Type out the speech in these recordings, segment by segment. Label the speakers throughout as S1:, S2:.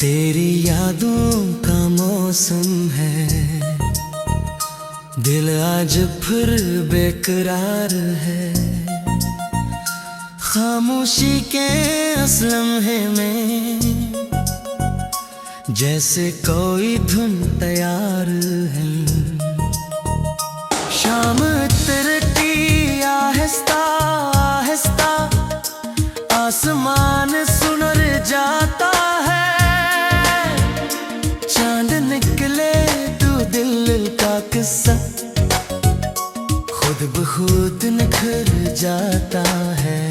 S1: तेरी यादों का मौसम है, दिल आज फिर बेकरार है। खामोशी के इस लम्हे में जैसे कोई धुन तैयार है। शाम तिरकी आहिस्ता आहिस्ता आसमान सुनर जाता है। चांद निकले तू दिल का किस्सा खुद ब खुद निखर जाता है।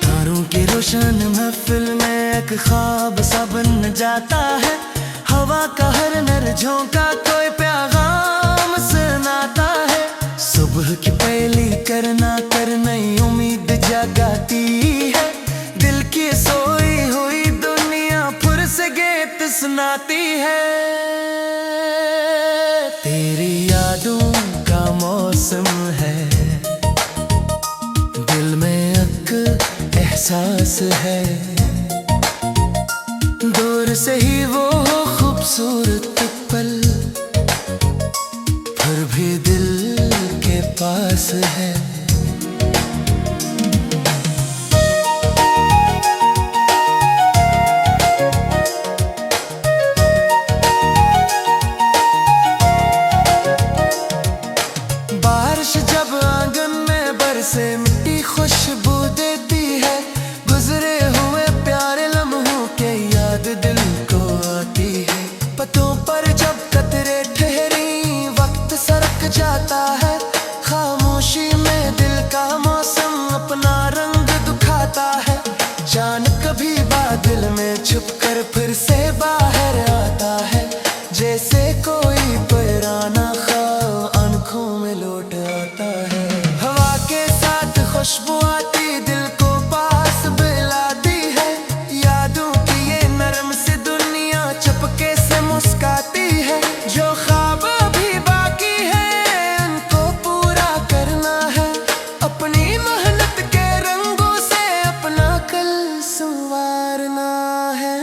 S1: तारों की रोशन महफिल में एक ख्वाब सा बन जाता है। हवा का हर नर झोंका कोई पैगाम सुनाता है। सुबह की पहली करना कर नई उम्मीद जगाती है। दिल की सोई हुई दुनिया फिर से गीत सुनाती है। तेरी यादों का मौसम है, दिल में एक एहसास है। दूर से ही वो खूबसूरत पल फिर भी दिल के पास है। बारिश जब आंगन में बरसे मिट्टी खुशबू देती है। गुजरे हुए प्यारे लम्हों के याद दिल को आती है। पतों पर जब कतरे ठहरी वक्त सरक जाता है। खामोशी में दिल का मौसम अपना रंग दिखाता है। चांद कभी बादल में छुपकर फिर से बाहर आता है। जैसे कोई पुराना ख्वाब आंखों में लौट आता है। हवा के साथ खुशबू आती दिल को पास बुलाती है। यादों की ये नरम सी दुनिया चुपके से मुस्काती है। जो ख्वाब अभी बाकी है उनको पूरा करना है। अपनी मेहनत के रंगों से अपना कल संवारना है।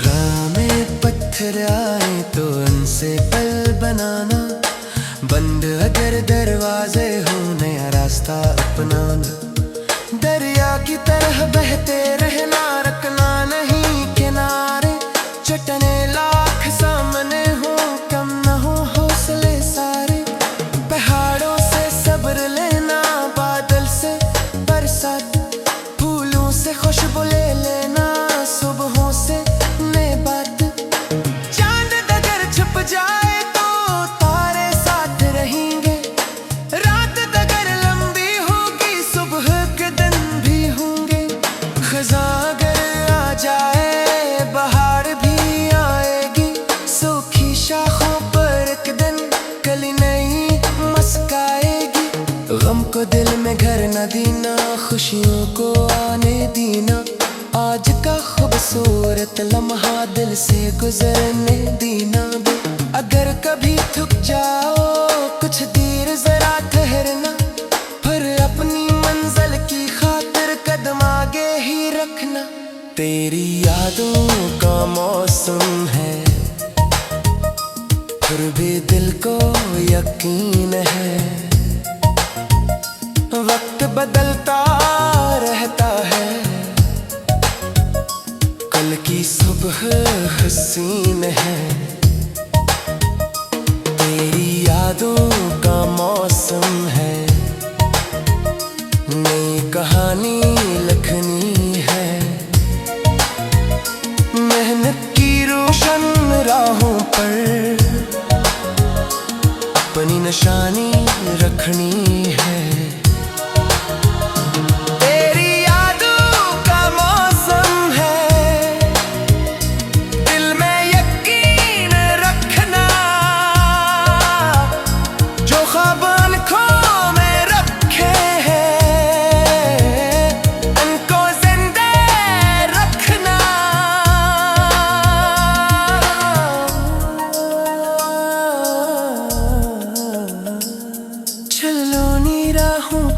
S1: राह में पत्थर आए तो उनसे पल बनाना। बंद अगर दरवाजे हो नया रास्ता अपनाना। दरिया की तरह बहते रहना रखना नहीं किनारे। चटने लाख सामने हो कम न हो हौसले सारे। पहाड़ों से सब्र लेना बादल से बरसात। फूलों से खुशबू ले लेना सुबहों से नए बात। चांद अगर छुप जाए तो तारे साथ रहेंगे। रात अगर लंबी होगी सुबह के दिन भी होंगे। खज़ां अगर आ जाए बहार भी आएगी। सूखी शाखों पर एक दिन कली नई मुस्काएगी। गम को दिल में घर न देना, खुशियों को आने देना। आज का खूबसूरत लम्हा दिल से गुजरने देना। अगर कभी थक जाओ कुछ देर जरा ठहरना। फिर अपनी मंजिल की खातिर कदम आगे ही रखना। तेरी यादों का मौसम है, फिर भी दिल को यकीन है। वक्त बदलता रहता है, कल की सुबह हसीन है। तेरी यादों का मौसम है, नई कहानी लिखनी है। मेहनत की रोशन राहों पर अपनी निशानी रखनी है।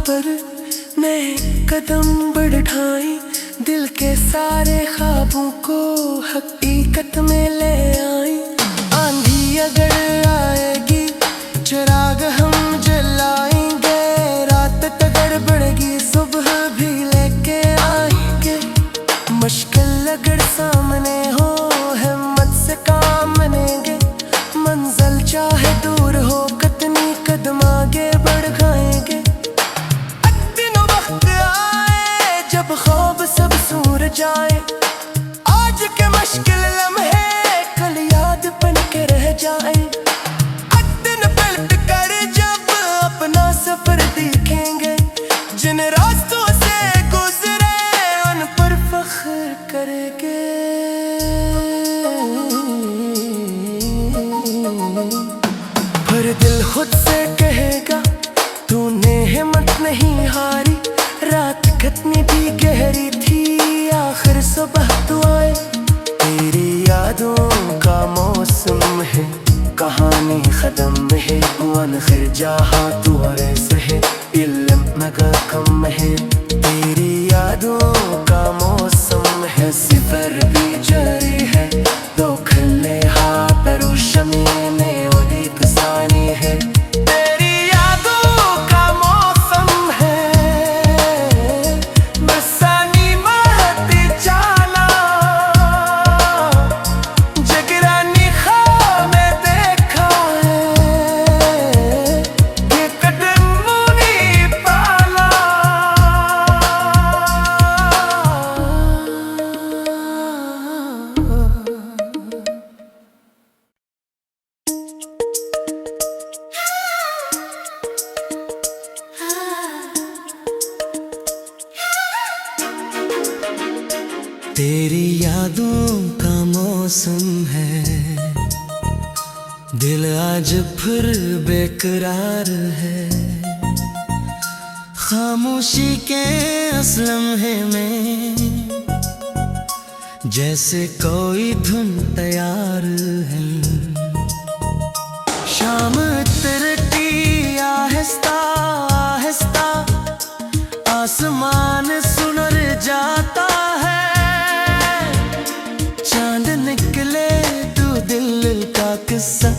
S1: पर नए कदम बढ़ाएं, दिल के सारे ख्वाबों को हकीकत में ले आई। आंधी अगर आएगी चिराग हम जलाएंगे, रात अगर बढ़ेगी सुबह भी लेके आएंगे। मुश्किल अगर सामने हो हिम्मत से काम बनेंगे, मंजिल चाहे दूर हो कितनी कदम आगे बढ़ जाएंगे। वक्त आए जब ख्वाब सब सूर जाए, आज के मुश्किल लम्हे कल याद बन के रह जाए। दिन पलट कर जब अपना सफर देखेंगे, जिन रास्तों से गुजरे उन पर फख्र करेंगे। पर दिल खुद से कहेगा तूने हिम्मत नहीं हारी, रात कितनी भी गहरी थी आखिर सुबह तू आए। तेरी यादों का मौसम है, कहानी खत्म है, आखिर जहाँ तू ऐसे है, इल्म मगर कम है। तेरी यादों का मौसम है, सिफर भी जारी है, दो खले हाथ रोशनी में उदित सानी है। तेरी यादों का मौसम है, बरसानी महती चाला, जगरानी ख्वाब में देखा है, ये कदम मुनी पाला। तेरी यादों का मौसम है, दिल आज फिर बेकरार है। खामोशी के इस लम्हे में जैसे कोई धुन तैयार है। शाम तरती आहिस्ता आहिस्ता, आसमान सुनर जाता है। चांद निकले तू दिल का किस्सा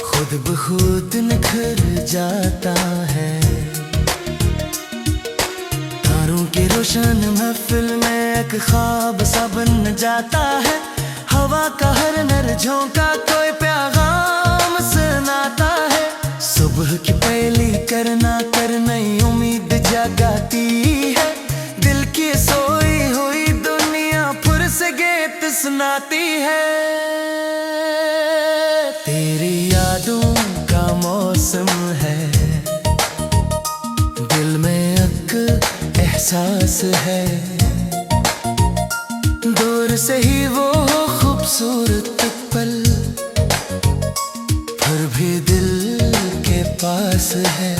S1: खुद ब खुद निखर जाता है। तारों की रोशन महफिल में एक ख्वाब सा बन जाता है। हवा का हर नर झोंका कोई पैगाम सुनाता है। सुबह की पहली करना कर नई उम्मीद जगाती है। दिल की सोई हुई दुनिया फिर से गीत सुनाती है। तेरी यादों का मौसम है, दिल में एक एहसास है। दूर से ही वो खूबसूरत पल फिर भी दिल के पास है।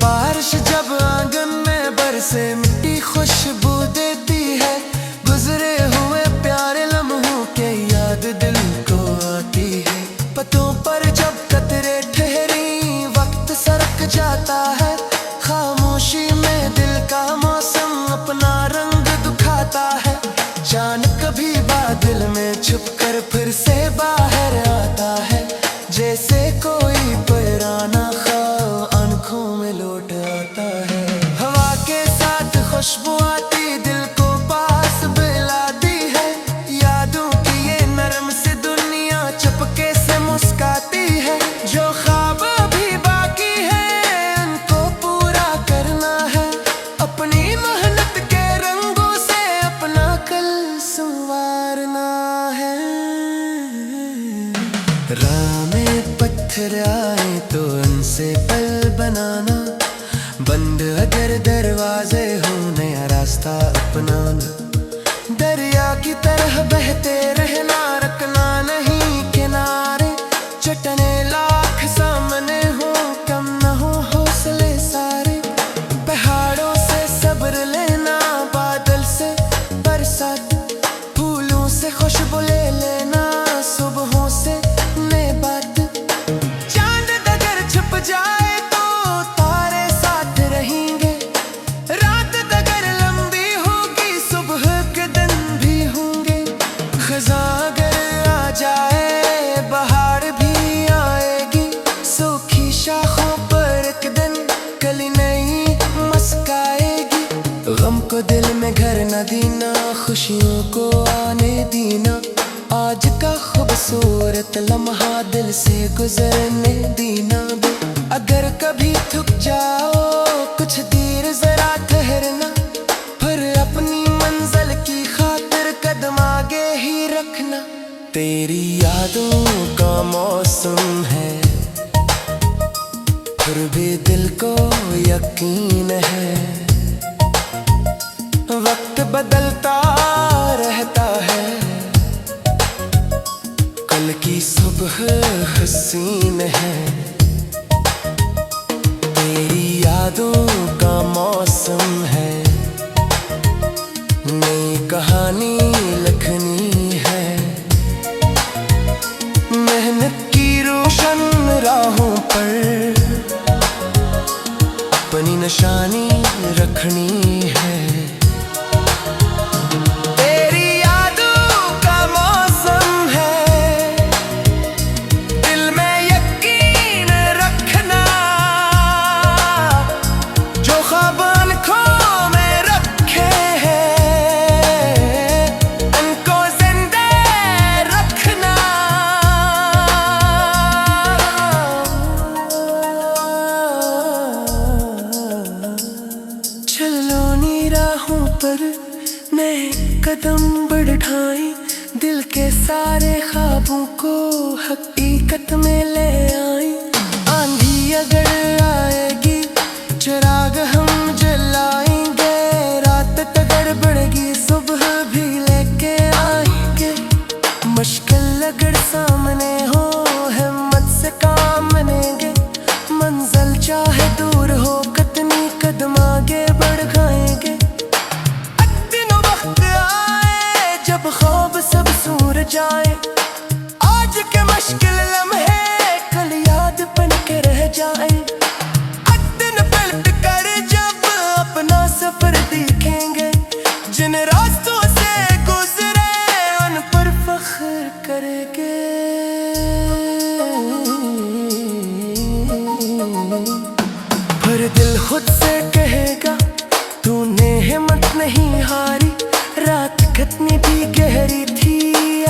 S1: बारिश जब आंगन में बरसे मिट्टी खुशबू देती है। गुजरे हुए प्यारे लम्हों के याद दिल को आती है। पत्तों पर जब कतरे ठहरी वक्त सरक जाता है। खामोशी में दिल का मौसम अपना रंग दिखाता है। जान कभी बादल में छुपकर फिर से बाहर आता है। जैसे कोई पुराना ख्वाब आंखों में लौट आता है। हवा के साथ खुशबू आती दिल को पास बुलाती है। यादों की ये नरम सी दुनिया चुपके से मुस्काती है। जो ख्वाब अभी बाकी है उनको पूरा करना है। अपनी मेहनत के रंगों से अपना कल संवारना है। राह में पत्थर आए तो उनसे पल बनाना। बंद अगर दरवाजे हो नया रास्ता अपनाना। दरिया की तरह बहते रहना, रखना नहीं किनारे। चटने लाख सामने हो कम न हो हौसले सारे। पहाड़ों से सब्र लेना, बादल से बरसात। को दिल में घर न देना, खुशियों को आने देना। आज का खूबसूरत लम्हा दिल से गुजरने देना दो। अगर कभी थक जाओ कुछ देर जरा ठहरना, फिर अपनी मंजिल की खातिर कदम आगे ही रखना। तेरी यादों का मौसम है, फिर भी दिल को यकीन है। वक्त बदलता रहता है, कल की सुबह हसीन है। तेरी यादों का मौसम है, नई कहानी लिखनी है। मेहनत की रोशन राहों पर अपनी निशानी रखनी है। तेरी यादों का मौसम है, दिल में यकीन रखना। जो ख्वाब आँखों में रखे हैं, उनको जिंदा रखना। चलो नी राहों पर नए कदम बढ़ाएं, दिल के सारे ख्वाबों को हकीकत में ले आएं। आंधी अगर आएगी चिराग हम जलाएंगे, रात अगर बढ़ेगी सुबह भी लेके आएंगे। मुश्किल अगर सामने हो हिम्मत से काम बनेंगे, मंजिल चाहे दूर हो कितनी कदम आगे बढ़ाएंगे। एक दिन वक्त आए जब ख्वाब सब सूर जाए, आज के मुश्किल लम्हे कल याद बन के रह जाए। एक दिन पलट कर जब अपना सफर देखेंगे, जिन रास्तों से गुजरे उन पर फख्र करेंगे। पर दिल खुद से कहेगा तूने हिम्मत नहीं हारी, रात कितनी भी गहरी थी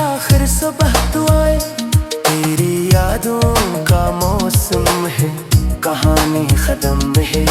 S1: आखिर सुबह तू आए। तेरी यादों का मौसम है, कहानी खत्म है।